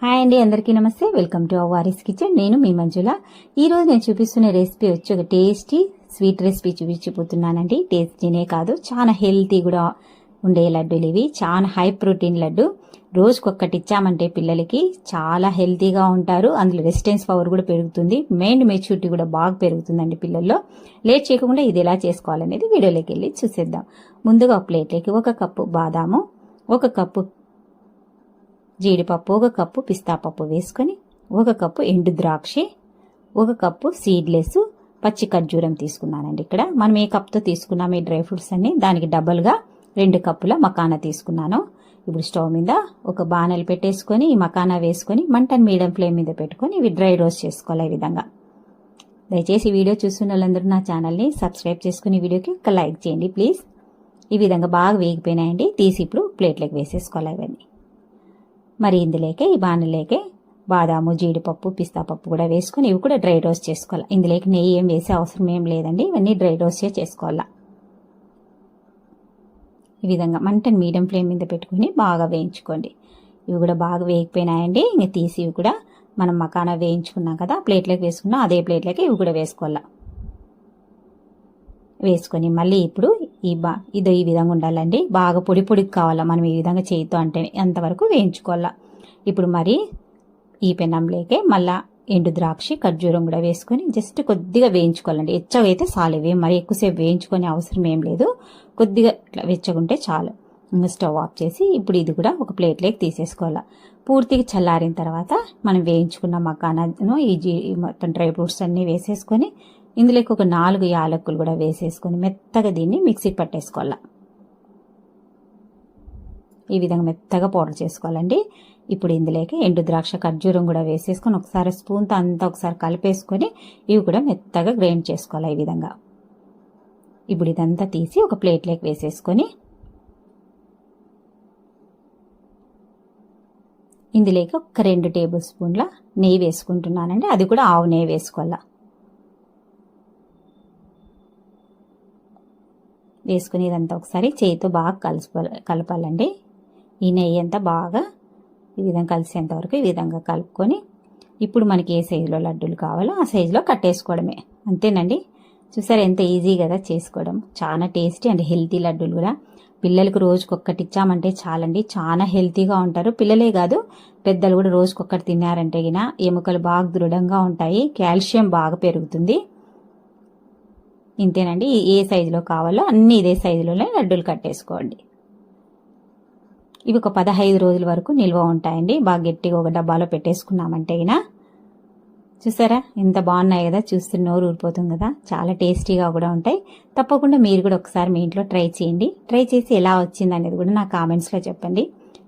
Hi అండి, అందరికీ నమస్తే. Welcome to our Vari's kitchen. నేను మీ మంజుల. ఈరోజు నేను చూపిస్తున్న రెసిపీ వచ్చి ఒక టేస్టీ స్వీట్ రెసిపీ చూపించిపోతున్నానండి. టేస్టీనే కాదు, చాలా హెల్తీ కూడా ఉండే లడ్డూలు ఇవి. చాలా హై ప్రోటీన్ లడ్డు. రోజుకొక్కటి ఇచ్చామంటే పిల్లలకి చాలా హెల్తీగా ఉంటారు. అందులో రెసిస్టెన్స్ పవర్ కూడా పెరుగుతుంది. మైండ్ మెచ్యూరిటీ కూడా బాగా పెరుగుతుందండి పిల్లల్లో. లేట్ చేయకుండా ఇది ఎలా చేసుకోవాలనేది వీడియోలోకి వెళ్ళి చూసేద్దాం. ముందుగా ఒక ప్లేట్లోకి 1 కప్పు బాదాము, 1 కప్పు జీడిపప్పు, 1 కప్పు పిస్తా పప్పు వేసుకొని 1 కప్పు ఎండు ద్రాక్షి, 1 కప్పు సీడ్లెస్ పచ్చి ఖర్జూరం తీసుకున్నానండి. ఇక్కడ మనం ఏ కప్తో తీసుకున్నాం ఈ డ్రై ఫ్రూట్స్ అన్ని, దానికి డబల్గా 2 కప్పుల మకానా తీసుకున్నాను. ఇప్పుడు స్టవ్ మీద ఒక బాణలు పెట్టేసుకొని ఈ మకానా వేసుకొని మంటను మీడియం ఫ్లేమ్ మీద పెట్టుకొని ఇవి డ్రై రోస్ట్ చేసుకోవాలి. ఈ విధంగా దయచేసి వీడియో చూస్తున్న వాళ్ళందరూ నా ఛానల్ని సబ్స్క్రైబ్ చేసుకుని వీడియోకి ఒక లైక్ చేయండి ప్లీజ్. ఈ విధంగా బాగా వేగిపోయినాయండి. తీసి ఇప్పుడు ప్లేట్లోకి వేసేసుకోవాలి ఇవన్నీ. మరి ఇందులోకే ఈ బాణలేకే బాదాము, జీడిపప్పు, పిస్తా పప్పు కూడా వేసుకొని ఇవి కూడా డ్రై రోస్ట్ చేసుకోవాలి. ఇందులోకి నెయ్యి ఏం వేసే అవసరం ఏం లేదండి. ఇవన్నీ డ్రై రోస్ట్ చేసుకోవాలా. ఈ విధంగా మంటను మీడియం ఫ్లేమ్ మీద పెట్టుకుని బాగా వేయించుకోండి. ఇవి కూడా బాగా వేగిపోయినాయండి. ఇంకా తీసి ఇవి కూడా మనం మకానా వేయించుకున్నాం కదా, ప్లేట్లోకి వేసుకున్నాం, అదే ప్లేట్లోకి ఇవి కూడా వేసుకోవాలా. వేసుకొని మళ్ళీ ఇప్పుడు ఇది ఈ విధంగా ఉండాలండి. బాగా పొడి పొడికి కావాలా మనం ఈ విధంగా చేయితో అంటే అంతవరకు వేయించుకోవాలా. ఇప్పుడు మరి ఈ పెనంలోకే మళ్ళా ఎండు ద్రాక్షి, ఖర్జూరం కూడా వేసుకొని జస్ట్ కొద్దిగా వేయించుకోవాలండి. ఎచ్చగా అయితే చాలు, మరి ఎక్కువసేపు వేయించుకునే అవసరం ఏం లేదు. కొద్దిగా ఇట్లా వెచ్చగుంటే చాలు. స్టవ్ ఆఫ్ చేసి ఇప్పుడు ఇది కూడా ఒక ప్లేట్లోకి తీసేసుకోవాలా. పూర్తిగా చల్లారిన తర్వాత మనం వేయించుకున్న మకానాను ఈ మొత్తం డ్రై ఫ్రూట్స్ అన్నీ వేసేసుకొని ఇందులోకి ఒక 4 యాలక్కులు కూడా వేసేసుకొని మెత్తగా దీన్ని మిక్సీకి పట్టేసుకోవాలా. ఈ విధంగా మెత్తగా పౌడర్ చేసుకోవాలండి. ఇప్పుడు ఇందులోకి ఎండు ద్రాక్ష, ఖర్జూరం కూడా వేసేసుకొని ఒకసారి స్పూన్తో అంతా ఒకసారి కలిపేసుకొని ఇవి కూడా మెత్తగా గ్రైండ్ చేసుకోవాలి. ఈ విధంగా ఇప్పుడు ఇదంతా తీసి ఒక ప్లేట్లోకి వేసేసుకొని ఇందులోకి ఒక 2 టేబుల్ స్పూన్ల నెయ్యి వేసుకుంటున్నానండి. అది కూడా ఆవు నెయ్యి వేసుకోవాలా. వేసుకుని ఇదంతా ఒకసారి చేతితో బాగా కలపాలండి. ఈ నెయ్యి అంతా బాగా ఈ విధంగా కలిసేంత వరకు ఈ విధంగా కలుపుకొని ఇప్పుడు మనకి ఏ సైజులో లడ్డూలు కావాలో ఆ సైజులో కట్టేసుకోవడమే. అంతేనండి. చూసారు ఎంత ఈజీ కదా చేసుకోవడం. చాలా టేస్టీ అండ్ హెల్తీ లడ్డూలు కూడా. పిల్లలకు రోజుకొక్కటి ఇచ్చామంటే చాలండి, చాలా హెల్తీగా ఉంటారు. పిల్లలే కాదు పెద్దలు కూడా రోజుకొక్కటి తిన్నారంటే గిన ఎముకలు బాగా దృఢంగా ఉంటాయి, కాల్షియం బాగా పెరుగుతుంది. ఇంతేనండి. ఏ సైజులో కావాలో అన్ని ఇదే సైజులోనే లడ్డూలు కట్టేసుకోండి. ఇవి ఒక 15 రోజుల వరకు నిల్వ ఉంటాయండి. బాగా గట్టిగా ఒక డబ్బాలో పెట్టేసుకున్నామంటే అయినా. చూసారా ఎంత బాగున్నాయి కదా, చూస్తున్న నోరు ఊరిపోతుంది కదా. చాలా టేస్టీగా కూడా ఉంటాయి. తప్పకుండా మీరు కూడా ఒకసారి మీ ఇంట్లో ట్రై చేయండి. ట్రై చేసి ఎలా వచ్చింది అనేది కూడా నా కామెంట్స్లో చెప్పండి.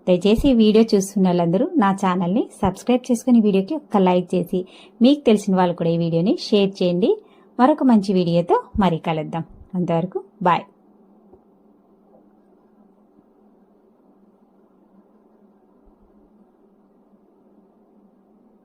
దయచేసి ఈ వీడియో చూస్తున్న వాళ్ళందరూ నా ఛానల్ని సబ్స్క్రైబ్ చేసుకుని వీడియోకి ఒక లైక్ చేసి మీకు తెలిసిన వాళ్ళు కూడా ఈ వీడియోని షేర్ చేయండి. మరొక మంచి వీడియోతో మరీ కలుద్దాం. అంతవరకు బాయ్.